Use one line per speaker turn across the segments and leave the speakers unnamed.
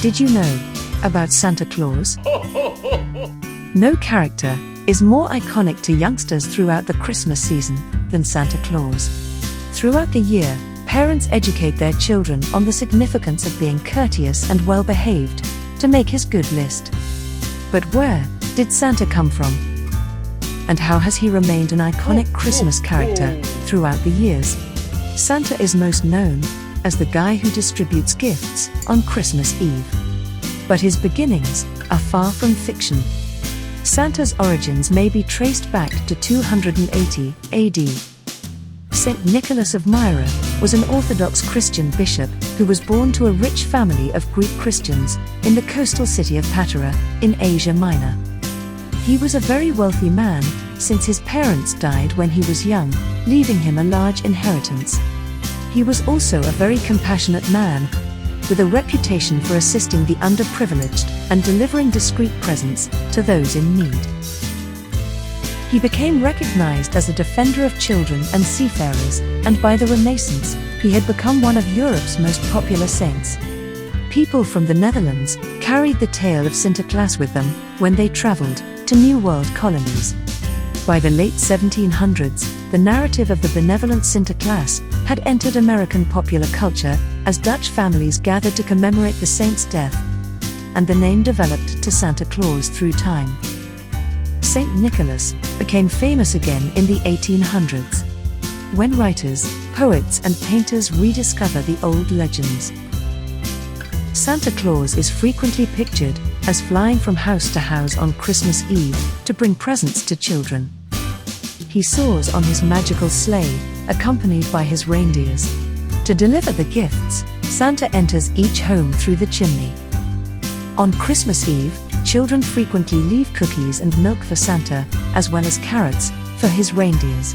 Did you know about Santa Claus? No character is more iconic to youngsters throughout the Christmas season than Santa Claus. Throughout the year, parents educate their children on the significance of being courteous and well-behaved to make his good list. But where did Santa come from? And how has he remained an iconic Christmas character throughout the years? Santa is most known as the guy who distributes gifts on Christmas Eve. But his beginnings are far from fiction. Santa's origins may be traced back to 280 AD. Saint Nicholas of Myra was an Orthodox Christian bishop who was born to a rich family of Greek Christians in the coastal city of Patara in Asia Minor. He was a very wealthy man since his parents died when he was young, leaving him a large inheritance. He was also a very compassionate man, with a reputation for assisting the underprivileged and delivering discreet presents to those in need. He became recognized as a defender of children and seafarers, and by the Renaissance, he had become one of Europe's most popular saints. People from the Netherlands carried the tale of Santa Claus with them when they traveled to New World colonies. By the late 1700s, the narrative of the benevolent Santa Claus had entered American popular culture as Dutch families gathered to commemorate the saint's death, and the name developed to Santa Claus through time. Saint Nicholas became famous again in the 1800s, when writers, poets, and painters rediscover the old legends. Santa Claus is frequently pictured as flying from house to house on Christmas Eve to bring presents to children. He soars on his magical sleigh, accompanied by his reindeers. To deliver the gifts, Santa enters each home through the chimney. On Christmas Eve, children frequently leave cookies and milk for Santa, as well as carrots for his reindeers.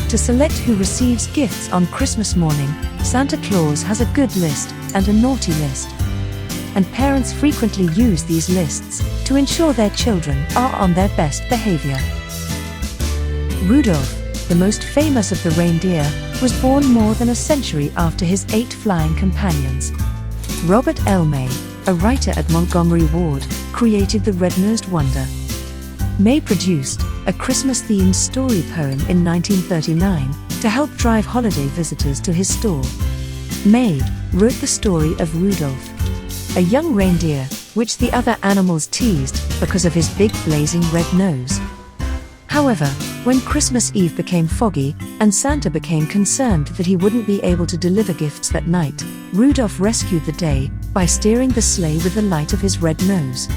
To select who receives gifts on Christmas morning, Santa Claus has a good list and a naughty list. And parents frequently use these lists to ensure their children are on their best behavior. Rudolph, the most famous of the reindeer, was born more than a century after his 8 flying companions. Robert L. May, a writer at Montgomery Ward, created the Red-Nosed Wonder. May produced a Christmas-themed story poem in 1939 to help drive holiday visitors to his store. May wrote the story of Rudolph, a young reindeer, which the other animals teased because of his big blazing red nose. However, when Christmas Eve became foggy, and Santa became concerned that he wouldn't be able to deliver gifts that night, Rudolph rescued the day by steering the sleigh with the light of his red nose.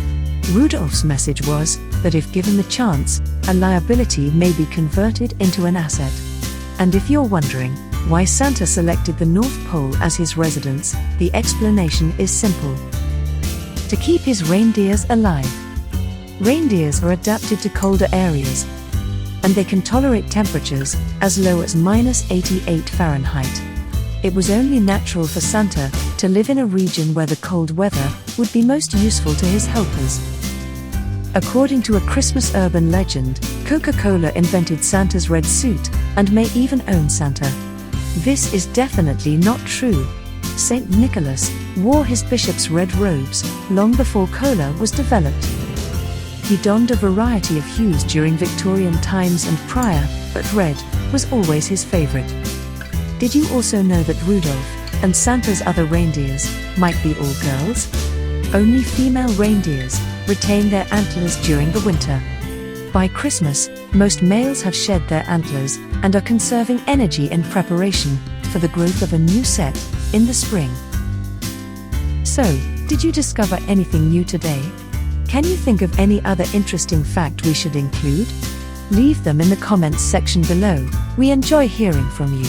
Rudolph's message was that if given the chance, a liability may be converted into an asset. And if you're wondering why Santa selected the North Pole as his residence, the explanation is simple: to keep his reindeers alive. Reindeers are adapted to colder areas, and they can tolerate temperatures as low as -88 Fahrenheit. It was only natural for Santa to live in a region where the cold weather would be most useful to his helpers. According to a Christmas urban legend, Coca-Cola invented Santa's red suit and may even own Santa. This is definitely not true. Saint Nicholas wore his bishop's red robes long before cola was developed. He donned a variety of hues during Victorian times and prior, but red was always his favorite. Did you also know that Rudolph and Santa's other reindeers might be all girls? Only female reindeers retain their antlers during the winter. By Christmas, most males have shed their antlers and are conserving energy in preparation for the growth of a new set in the spring. So, did you discover anything new today? Can you think of any other interesting fact we should include? Leave them in the comments section below. We enjoy hearing from you.